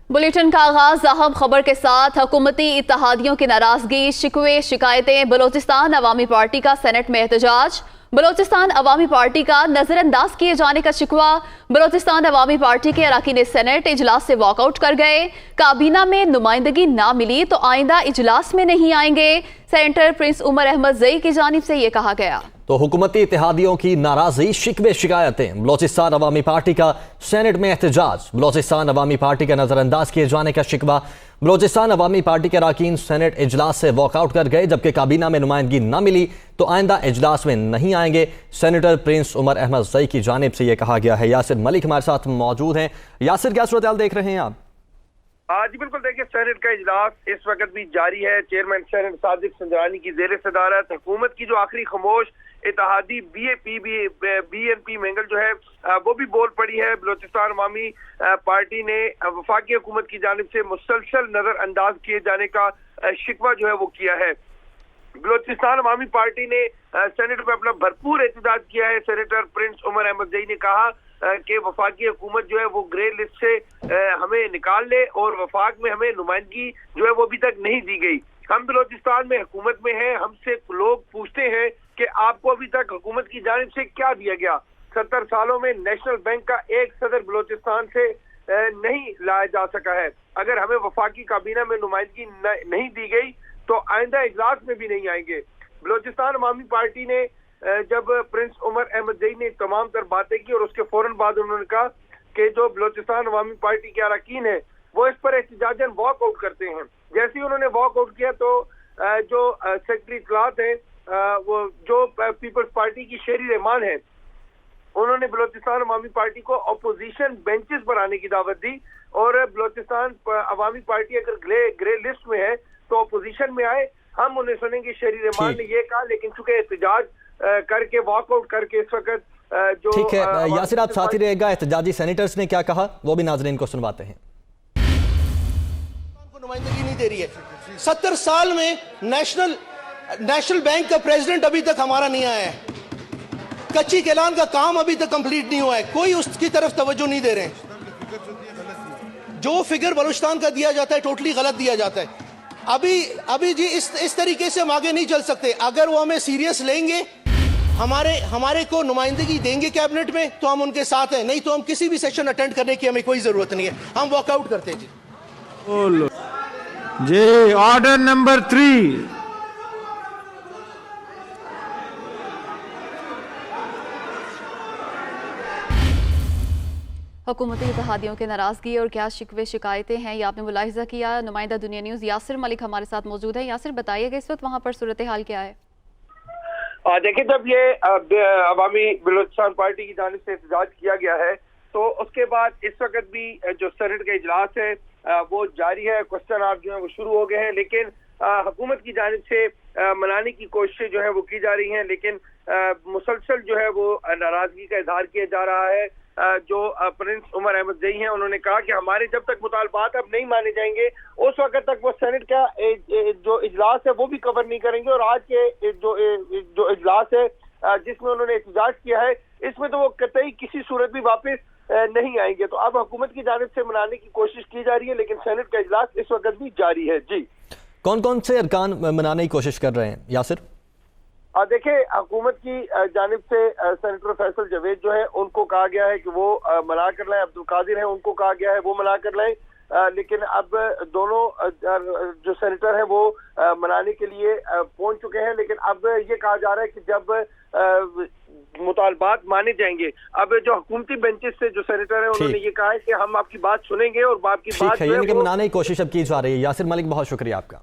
Bulletin का आगाज अहम खबर के साथ। हुकूमती इत्तेहादियों की नाराजगी, शिकवे, शिकायतें। बलोचिस्तान अवामी पार्टी का सेनेट में एहतजाज। बलोचिस्तान अवामी पार्टी का नजरअंदाज किए जाने का शिकवा। बलोचिस्तान अवामी पार्टी के अरकान सेनेट इजलास से वॉकआउट कर गए। काबीना में नुमाइंदगी ना मिली तो आइंदा इजलास में नहीं आएंगे। सेनेटर प्रिंस उमर अहमद जई की जानिब से ये कहा गया। तो हुकूमती इत्तेहादियों की नाराजगी, शिकवे, शिकायतें। बलोचिस्तान अवामी पार्टी का सेनेट में एहतजाज। बलोचिस्तान अवामी पार्टी का नजरअंदाज किए जाने का शिकवा। बलोचिस्तान अवामी पार्टी के अरकान सेनेट इजलास से वॉकआउट कर गए, जबकि काबीना में नुमाइंदगी न मिली तो आइंदा इजलास में नहीं आएंगे। सेनेटर प्रिंस उमर अहमद जई की जानिब से यह कहा गया है। यासिर मलिक हमारे साथ मौजूद हैं। यासिर, क्या सूरत देख रहे हैं आप? जी बिल्कुल, देखिए सेनेट का इजलास इस वक्त भी जारी है। चेयरमैन सेनेट सादिक संजरानी की जेर सदारत हुकूमत की जो आखिरी खामोश इत्तेहादी BNP मेंगल जो है वो भी बोल पड़ी है। बलोचिस्तान अवामी पार्टी ने वफाकी हुकूमत की जानिब से मुसलसल नजरअंदाज किए जाने का शिकवा जो है वो किया है। बलोचिस्तान अवामी पार्टी ने सेनेट में अपना भरपूर एहतजाज किया है। सेनेटर प्रिंस उमर अहमद जई ने कहा कि वफाकी हुकूमत जो है वो ग्रे लिस्ट से हमें निकाल ले और वफाक में हमें नुमाइंदगी जो है वो अभी तक नहीं दी गई। हम बलोचिस्तान में हुकूमत में हैं, हमसे लोग पूछते हैं कि आपको अभी तक हुकूमत की जानिब से क्या दिया गया। 70 सालों में नेशनल बैंक का एक सदर बलोचिस्तान से नहीं लाया जा सका है। अगर हमें वफाकी काबीना में नुमाइंदगी नहीं दी गई तो आइंदा इजलास में भी नहीं आएंगे। बलोचिस्तान अवामी पार्टी ने जब प्रिंस उमर अहमद जई ने तमाम तर बातें की और उसके फौरन बाद उन्होंने कहा कि जो बलोचिस्तान अवामी पार्टी के अरकान है वो इस पर एहतजाजन वॉकआउट करते हैं। जैसे ही उन्होंने वॉकआउट किया तो जो सेक्रेटरी इत्तलात है वो जो पीपल्स पार्टी की शेरी रहमान है, उन्होंने बलोचिस्तान अवामी पार्टी को अपोजिशन बेंचेस पर आने की दावत दी और बलोचिस्तान अवामी पार्टी अगर ग्रे लिस्ट में है तो अपोजिशन में आए, हम उन्हें सुनेंगे। शेरी रहमान ने ये कहा, लेकिन चूंकि एहतजाज करके वॉकआउट करके इस वक्त जो ठीक है यासिर, आप साथ ही रहेगा। एहतजाजी सेनेटर्स ने क्या कहा वो भी नाज़रीन को सुनवाते हैं। नुमाइंदगी नहीं दे रही है। 70 साल में नेशनल बैंक का प्रेसिडेंट अभी तक हमारा नहीं आया है। कच्ची कैलान का काम अभी तक कंप्लीट नहीं हुआ है, कोई उसकी तरफ तवज्जो नहीं दे रहे हैं। जो फिगर बलूचिस्तान का दिया जाता है टोटली गलत दिया जाता है। अभी जी इस तरीके से हम आगे नहीं चल सकते। अगर वो हमें सीरियस लेंगे, हमारे को नुमाइंदगी देंगे कैबिनेट में तो हम उनके साथ हैं, नहीं तो हम किसी भी सेशन अटेंड करने की हमें कोई जरूरत नहीं है, हम वॉकआउट करते हैं जी। Order number 3। हुकूमती इत्तेहादियों के नाराजगी और क्या शिकवे शिकायतें हैं, ये आपने मुलाहिजा किया। नुमाइंदा दुनिया न्यूज़ यासिर मलिक हमारे साथ मौजूद है। यासिर, बताइएगा इस वक्त वहाँ पर सूरत हाल क्या है? देखिए, जब ये अवामी बलोचिस्तान पार्टी की जानिब से एहतजाज किया गया है तो उसके बाद इस वक्त भी जो सेनेट का इजलास है वो जारी है। क्वेश्चन आवर जो है वो शुरू हो गए हैं, लेकिन हुकूमत की जानिब से मनाने की कोशिशें जो है वो की जा रही हैं, लेकिन मुसलसल जो है वो नाराजगी का इजहार किया जा रहा है। जो प्रिंस उमर अहमद जई हैं, उन्होंने कहा कि हमारे जब तक मुतालबात अब नहीं माने जाएंगे उस वक्त तक वो सेनेट का जो इजलास है वो भी कवर नहीं करेंगे। और आज के जो इजलास है जिसमें उन्होंने एहतजाज किया है, इसमें तो वो कतई किसी सूरत भी वापस नहीं आएंगे। तो अब हुकूमत की जानिब से मनाने की कोशिश की जा रही है, लेकिन सेनेट का इजलास इस वक्त भी जारी है। जी, कौन कौन से अरकान मनाने की कोशिश कर रहे हैं यासिर? देखिए, हुकूमत की जानिब से सेनेटर फैसल जवेद जो है उनको कहा गया है कि वो मना कर लाएं। अब्दुल कादिर है, उनको कहा गया है वो मना कर लाएं। लेकिन अब दोनों जो सेनेटर हैं वो मनाने के लिए पहुंच चुके हैं। लेकिन अब ये कहा जा रहा है कि जब मुतालबात माने जाएंगे, अब जो हुकूमती बेंचेस से जो सेनेटर है उन्होंने ये कहा है कि हम आपकी बात सुनेंगे और आपकी बात मनाने की कोशिश अब की जा रही है। यासिर मलिक, बहुत शुक्रिया आपका।